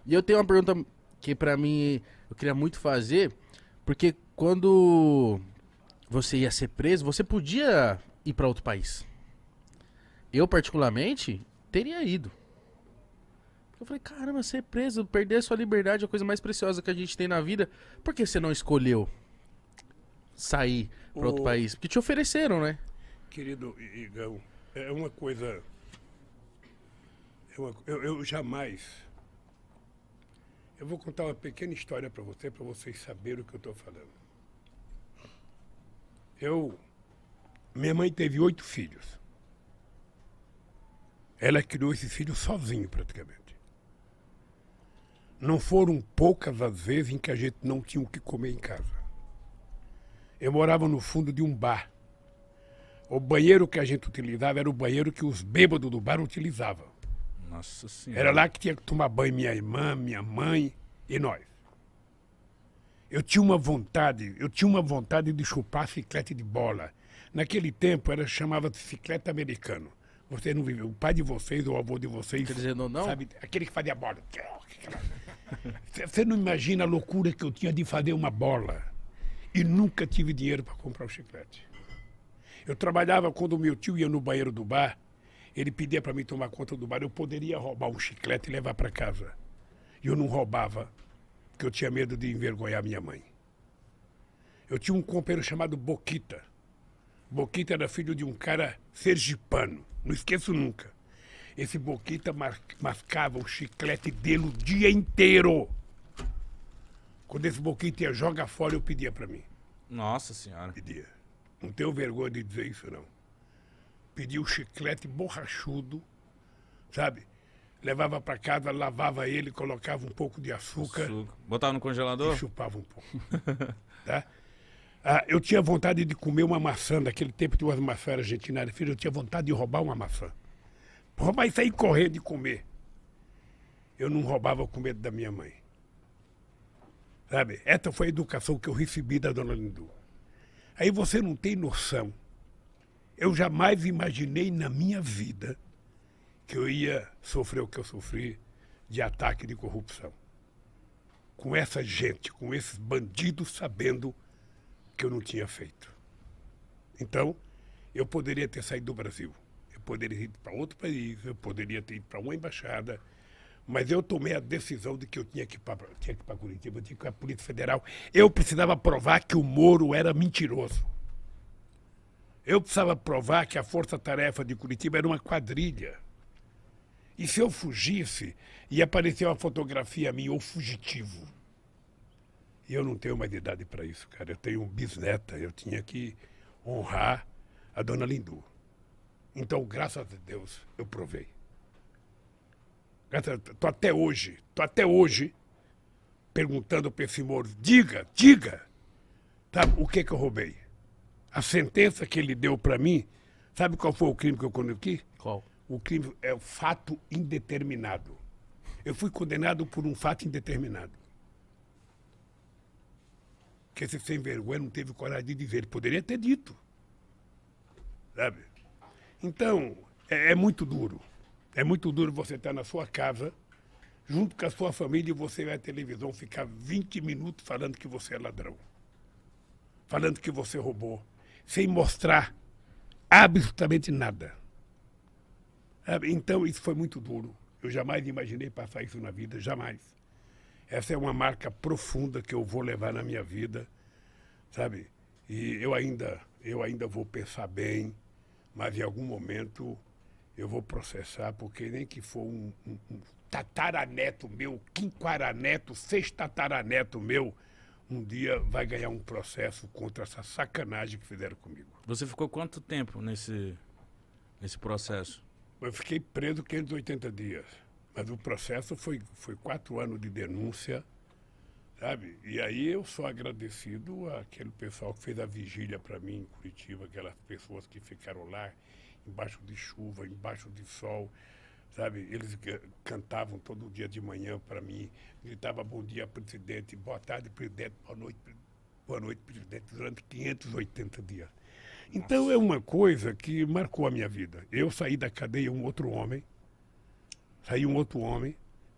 E eu tenho uma pergunta que pra mim eu queria muito fazer, porque quando você ia ser preso, você podia ir pra outro país. Eu, particularmente, teria ido. Eu falei, caramba, ser preso, perder a sua liberdade é a coisa mais preciosa que a gente tem na vida. Por que você não escolheu sair pra outro O país? Porque te ofereceram, né? querido Igão, é uma coisa. Eu jamais. Eu vou contar uma pequena história para vocês saberem o que eu estou falando. Minha mãe teve 8 filhos. Ela criou esses filhos sozinho, praticamente. Não foram poucas as vezes em que a gente não tinha o que comer em casa. Eu morava no fundo de um bar. O banheiro que a gente utilizava era o banheiro que os bêbados do bar utilizavam. Nossa senhora. Era lá que tinha que tomar banho minha irmã, minha mãe e nós. Eu tinha uma vontade de chupar chiclete de bola. Naquele tempo chamava de chiclete americano. Você não viveu, o pai de vocês ou o avô de vocês, Quer dizer, não? sabe, aquele que fazia bola. Você não imagina a loucura que eu tinha de fazer uma bola. E nunca tive dinheiro para comprar o chiclete. Eu trabalhava quando o meu tio ia no banheiro do bar, ele pedia para mim tomar conta do bar, eu poderia roubar um chiclete e levar para casa. E eu não roubava, porque eu tinha medo de envergonhar minha mãe. Eu tinha um companheiro chamado Boquita. Boquita era filho de um cara sergipano, não esqueço nunca. Esse Boquita mascava o chiclete dele o dia inteiro. Quando esse Boquita ia jogar fora, eu pedia para mim. Nossa senhora. Pedia. Não tenho vergonha de dizer isso, não. Pedia o chiclete borrachudo, sabe? Levava para casa, lavava ele, colocava um pouco de açúcar Botava no e congelador? chupava um pouco. Tá? Eu tinha vontade de comer uma maçã, naquele tempo tinha umas maçãs argentinas, filho, eu tinha vontade de roubar uma maçã. Roubar e sair correndo e comer. Eu não roubava com medo da minha mãe. Sabe? Essa foi a educação que eu recebi da dona Lindu. Aí você não tem noção. Eu jamais imaginei na minha vida que eu ia sofrer o que eu sofri de ataque de corrupção. Com essa gente, com esses bandidos sabendo que eu não tinha feito. Então, eu poderia ter saído do Brasil. Eu poderia ter ido para outro país, eu poderia ter ido para uma embaixada, mas eu tomei a decisão de que eu tinha que ir para Curitiba, eu tinha que ir para a Polícia Federal. Eu precisava provar que o Moro era mentiroso. Eu precisava provar que a Força-Tarefa de Curitiba era uma quadrilha. E se eu fugisse, ia aparecer uma fotografia minha, ou fugitivo. E eu não tenho mais idade para isso, cara. Eu tenho um bisneta, eu tinha que honrar a dona Lindu. Então, graças a Deus, eu provei. Tô até hoje, perguntando para esse Moro, diga, tá, o que eu roubei? A sentença que ele deu para mim, sabe qual foi o crime que eu cometi? Qual? O crime é o fato indeterminado. Eu fui condenado por um fato indeterminado. Que esse sem vergonha não teve coragem de dizer. Ele poderia ter dito. Sabe? Então, é muito duro. É muito duro você estar na sua casa, junto com a sua família, e você vai à televisão ficar 20 minutos falando que você é ladrão. Falando que você roubou. Sem mostrar absolutamente nada. Sabe? Então, isso foi muito duro. Eu jamais imaginei passar isso na vida, jamais. Essa é uma marca profunda que eu vou levar na minha vida, sabe? E eu ainda vou pensar bem, mas em algum momento eu vou processar, porque nem que for um tataraneto meu, quinquaraneto, sextataraneto meu, um dia vai ganhar um processo contra essa sacanagem que fizeram comigo. Você ficou quanto tempo nesse processo? Eu fiquei preso 580 dias. Mas o processo foi 4 anos de denúncia, sabe? E aí eu sou agradecido àquele pessoal que fez a vigília para mim em Curitiba, aquelas pessoas que ficaram lá, embaixo de chuva, embaixo de sol, sabe? Eles cantavam todo dia de manhã para mim, gritavam bom dia, presidente, boa tarde, presidente, boa noite, presidente, durante 580 dias. Então é uma coisa que marcou a minha vida. Eu saí da cadeia um outro homem,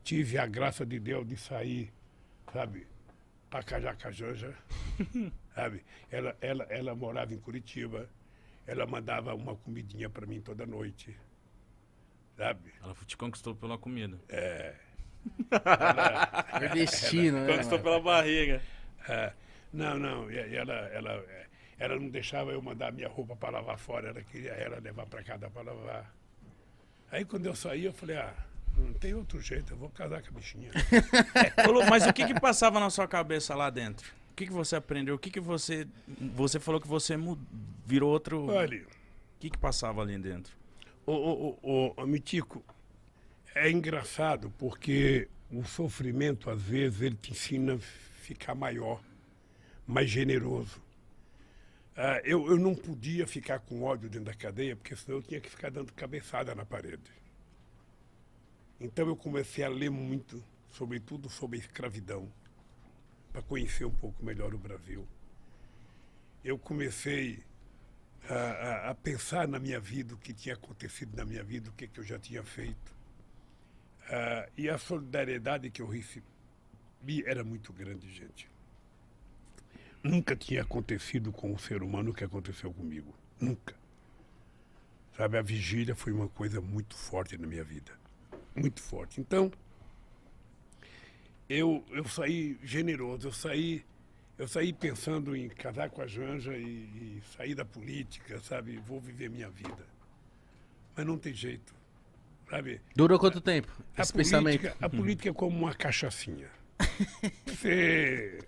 tive a graça de Deus de sair, sabe, para casar com a Janja, sabe? Ela morava em Curitiba, ela mandava uma comidinha para mim toda noite, sabe? Ela te conquistou pela comida. É, É destino, né? Conquistou mano? pela barriga. não, ela não deixava eu mandar minha roupa para lavar fora, ela queria ela levar para casa para lavar. Aí quando eu saí, eu falei, não tem outro jeito, eu vou casar com a bichinha. Mas o que passava na sua cabeça lá dentro? O que você aprendeu? O que você falou que você virou outro... Olha, O que passava ali dentro? Mitico, é engraçado porque o sofrimento, às vezes, ele te ensina a ficar maior, mais generoso. Eu não podia ficar com ódio dentro da cadeia, porque senão eu tinha que ficar dando cabeçada na parede. Então eu comecei a ler muito, sobretudo sobre a escravidão, para conhecer um pouco melhor o Brasil. Eu comecei a pensar na minha vida, o que tinha acontecido na minha vida, o que eu já tinha feito. E a solidariedade que eu recebi era muito grande, gente. Nunca tinha acontecido com um ser humano o que aconteceu comigo. Nunca. Sabe, a vigília foi uma coisa muito forte na minha vida. Muito forte. Então, eu saí generoso, eu saí pensando em casar com a Janja e sair da política, sabe? Vou viver minha vida. Mas não tem jeito, sabe? Durou quanto tempo esse pensamento? A política é como uma cachaçinha. Você...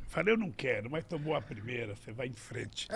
Falei, eu não quero, mas tomou a primeira, você vai em frente.